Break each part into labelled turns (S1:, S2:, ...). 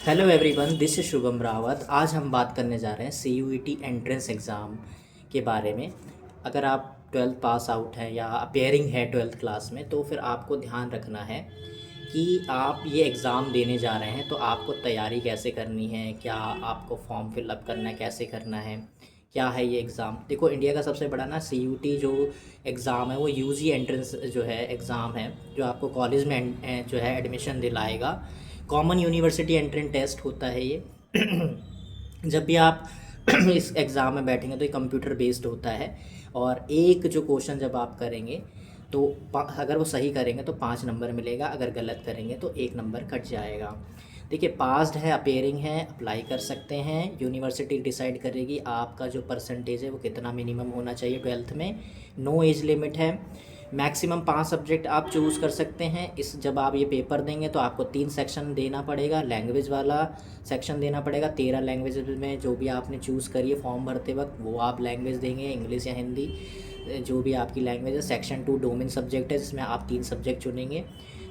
S1: Hello everyone, this is Shubham Rawat. आज हम बात करने जा रहे हैं CUET एंट्रेंस एग्ज़ाम के बारे में। अगर आप 12th पास आउट हैं या अपेयरिंग है 12th क्लास में, तो फिर आपको ध्यान रखना है कि आप ये एग्ज़ाम देने जा रहे हैं तो आपको तैयारी कैसे करनी है, क्या आपको फॉर्म फिलअप करना है, कैसे करना है, क्या है ये एग्ज़ाम। देखो, इंडिया का सबसे बड़ा ना CUET जो एग्ज़ाम है वो UG एंट्रेंस जो है एग्ज़ाम है, जो आपको कॉलेज में जो है एडमिशन दिलाएगा। कॉमन यूनिवर्सिटी एंट्रेंस टेस्ट होता है ये। जब भी आप इस एग्ज़ाम में बैठेंगे तो ये कंप्यूटर बेस्ड होता है, और एक जो क्वेश्चन जब आप करेंगे तो अगर वो सही करेंगे तो 5 नंबर मिलेगा, अगर गलत करेंगे तो 1 नंबर कट जाएगा। देखिए, पास्ड है, अपेयरिंग है, अप्लाई कर सकते हैं। यूनिवर्सिटी डिसाइड करेगी आपका जो परसेंटेज है वो कितना मिनिमम होना चाहिए 12th में। नो एज लिमिट है। मैक्सिमम 5 सब्जेक्ट आप चूज़ कर सकते हैं। इस जब आप ये पेपर देंगे तो आपको 3 सेक्शन देना पड़ेगा, लैंग्वेज वाला सेक्शन देना पड़ेगा। 13 लैंग्वेज में जो भी आपने चूज़ करी है फॉर्म भरते वक्त वो आप लैंग्वेज देंगे, इंग्लिश या हिंदी, जो भी आपकी लैंग्वेज है। सेक्शन 2 डोमेन सब्जेक्ट है, जिसमें आप 3 सब्जेक्ट चुनेंगे।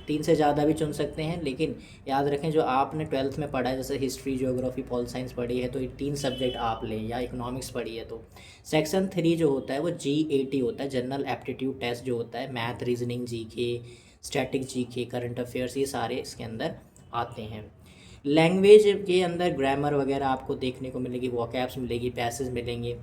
S1: 3 से ज़्यादा भी चुन सकते हैं, लेकिन याद रखें जो आपने 12th में पढ़ा है, जैसे हिस्ट्री, ज्योग्राफी, पॉल साइंस पढ़ी है तो ये 3 सब्जेक्ट आप लें, या इकोनॉमिक्स पढ़ी है तो। सेक्शन 3 जो होता है वो GAT होता है, जनरल एप्टीट्यूड टेस्ट जो होता है। Math, reasoning, GK, static GK, current affairs, ये सारे इसके अंदर आते हैं। लैंग्वेज के अंदर ग्रामर वगैरह आपको देखने को मिलेगी, वोकैब्स मिलेगी, पैसेज मिलेंगे।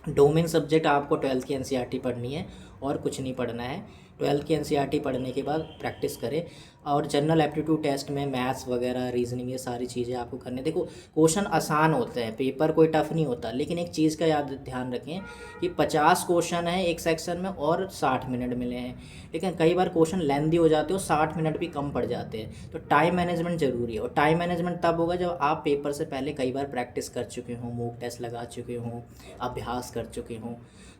S1: डोमेन सब्जेक्ट आपको 12th की NCERT पढ़नी है और कुछ नहीं पढ़ना है। 12th की NCERT पढ़ने के बाद प्रैक्टिस करें, और जनरल एप्टीट्यूड टेस्ट में मैथ्स वगैरह, रीजनिंग, ये सारी चीज़ें आपको करनी है। देखो, क्वेश्चन आसान होते हैं, पेपर कोई टफ नहीं होता, लेकिन एक चीज़ का ध्यान रखें कि 50 क्वेश्चन है एक सेक्शन में और 60 मिनट मिले हैं। लेकिन कई बार क्वेश्चन लेंदी हो जाते हो, 60 मिनट भी कम पड़ जाते हैं। तो टाइम मैनेजमेंट ज़रूरी है, और टाइम मैनेजमेंट तब होगा जब आप पेपर से पहले कई बार प्रैक्टिस कर चुके हों, मॉक टेस्ट लगा चुके हों, अभ्यास कर चुके हों।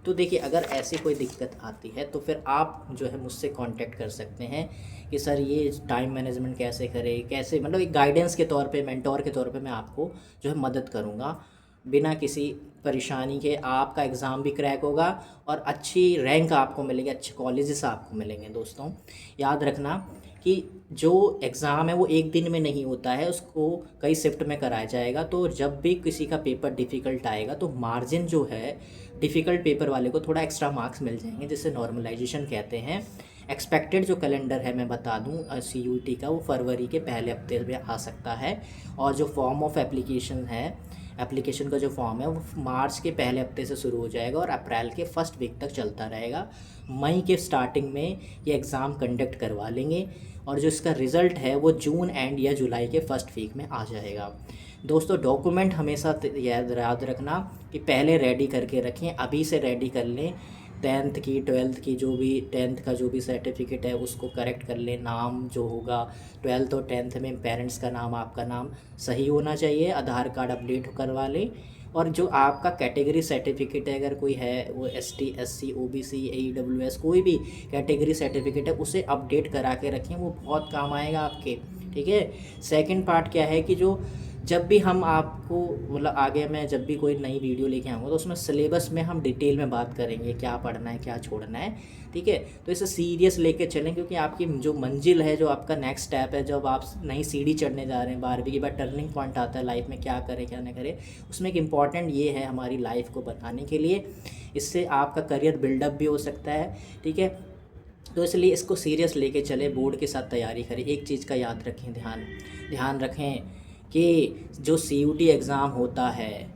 S1: तो देखिए, अगर ऐसी कोई दिक्कत आती है तो फिर आप जो है मुझसे कांटेक्ट कर सकते हैं कि सर ये टाइम मैनेजमेंट कैसे करें, कैसे, मतलब एक गाइडेंस के तौर पे, मेंटोर के तौर पे मैं आपको जो है मदद करूँगा। बिना किसी परेशानी के आपका एग्ज़ाम भी क्रैक होगा और अच्छी रैंक आपको मिलेगी, अच्छे कॉलेजेस आपको मिलेंगे। दोस्तों, याद रखना कि जो एग्ज़ाम है वो एक दिन में नहीं होता है, उसको कई शिफ्ट में कराया जाएगा। तो जब भी किसी का पेपर डिफ़िकल्ट आएगा तो मार्जिन जो है, डिफ़िकल्ट पेपर वाले को थोड़ा एक्स्ट्रा मार्क्स मिल जाएंगे, जिसे नॉर्मलाइजेशन कहते हैं। एक्सपेक्टेड जो कैलेंडर है मैं बता दूं CUET का, वो फरवरी के पहले हफ्ते में आ सकता है। और जो फॉर्म ऑफ एप्लीकेशन है, एप्लीकेशन का जो फॉर्म है वो मार्च के पहले हफ्ते से शुरू हो जाएगा और अप्रैल के फर्स्ट वीक तक चलता रहेगा। मई के स्टार्टिंग में ये एग्ज़ाम कंडक्ट करवा लेंगे, और जो इसका रिज़ल्ट है वो जून एंड या जुलाई के फर्स्ट वीक में आ जाएगा। दोस्तों, डॉक्यूमेंट हमेशा याद रखना कि पहले रेडी करके रखें, अभी से रेडी कर लें। 10th की, 12th की, जो भी 10th का जो भी सर्टिफिकेट है उसको करेक्ट कर लें। नाम जो होगा 12th और 10th में, पेरेंट्स का नाम, आपका नाम सही होना चाहिए। आधार कार्ड अपडेट करवा लें, और जो आपका कैटेगरी सर्टिफिकेट है, अगर कोई है, वो ST, SC, OBC, AEWS, कोई भी कैटेगरी सर्टिफिकेट है उसे अपडेट करा के रखें, वो बहुत काम आएगा आपके। ठीक है। सेकंड पार्ट क्या है कि जो जब भी हम आपको, मतलब आगे मैं जब भी कोई नई वीडियो लेके आऊँगा तो उसमें सिलेबस में हम डिटेल में बात करेंगे, क्या पढ़ना है, क्या छोड़ना है। ठीक है। तो इसे सीरियस लेके चलें, क्योंकि आपकी जो मंजिल है, जो आपका नेक्स्ट स्टेप है, जब आप नई सीढ़ी चढ़ने जा रहे हैं, 12वीं के बाद टर्निंग पॉइंट आता है लाइफ में, क्या करें क्या ना करें, उसमें एक इम्पॉर्टेंट ये है हमारी लाइफ को बनाने के लिए। इससे आपका करियर बिल्डअप भी हो सकता है। ठीक है। तो इसलिए इसको सीरियस लेके चले, बोर्ड के साथ तैयारी करें। एक चीज़ का याद रखें, ध्यान रखें कि जो CUET एग्ज़ाम होता है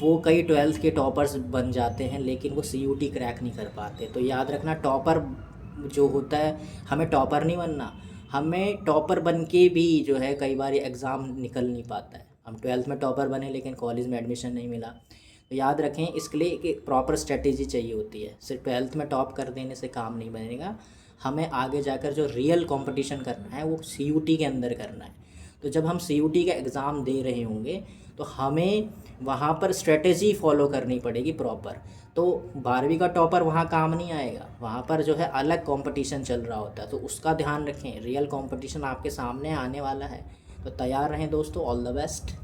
S1: वो कई 12th के टॉपर्स बन जाते हैं, लेकिन वो CUET क्रैक नहीं कर पाते। तो याद रखना, टॉपर जो होता है, हमें टॉपर नहीं बनना, हमें टॉपर बन के भी जो है कई बार ये एग्ज़ाम निकल नहीं पाता है। हम 12th में टॉपर बने लेकिन कॉलेज में एडमिशन नहीं मिला। तो याद रखें, इसके लिए एक प्रॉपर स्ट्रेटेजी चाहिए होती है। सिर्फ 12th में टॉप कर देने से काम नहीं बनेगा, हमें आगे जाकर जो रियल कंपटीशन करना है वो CUET के अंदर करना है। तो जब हम CUET का एग्ज़ाम दे रहे होंगे तो हमें वहाँ पर स्ट्रेटेजी फॉलो करनी पड़ेगी प्रॉपर। तो 12वीं का टॉपर वहाँ काम नहीं आएगा, वहाँ पर जो है अलग कंपटीशन चल रहा होता है, तो उसका ध्यान रखें। रियल कंपटीशन आपके सामने आने वाला है, तो तैयार रहें दोस्तों। All the best.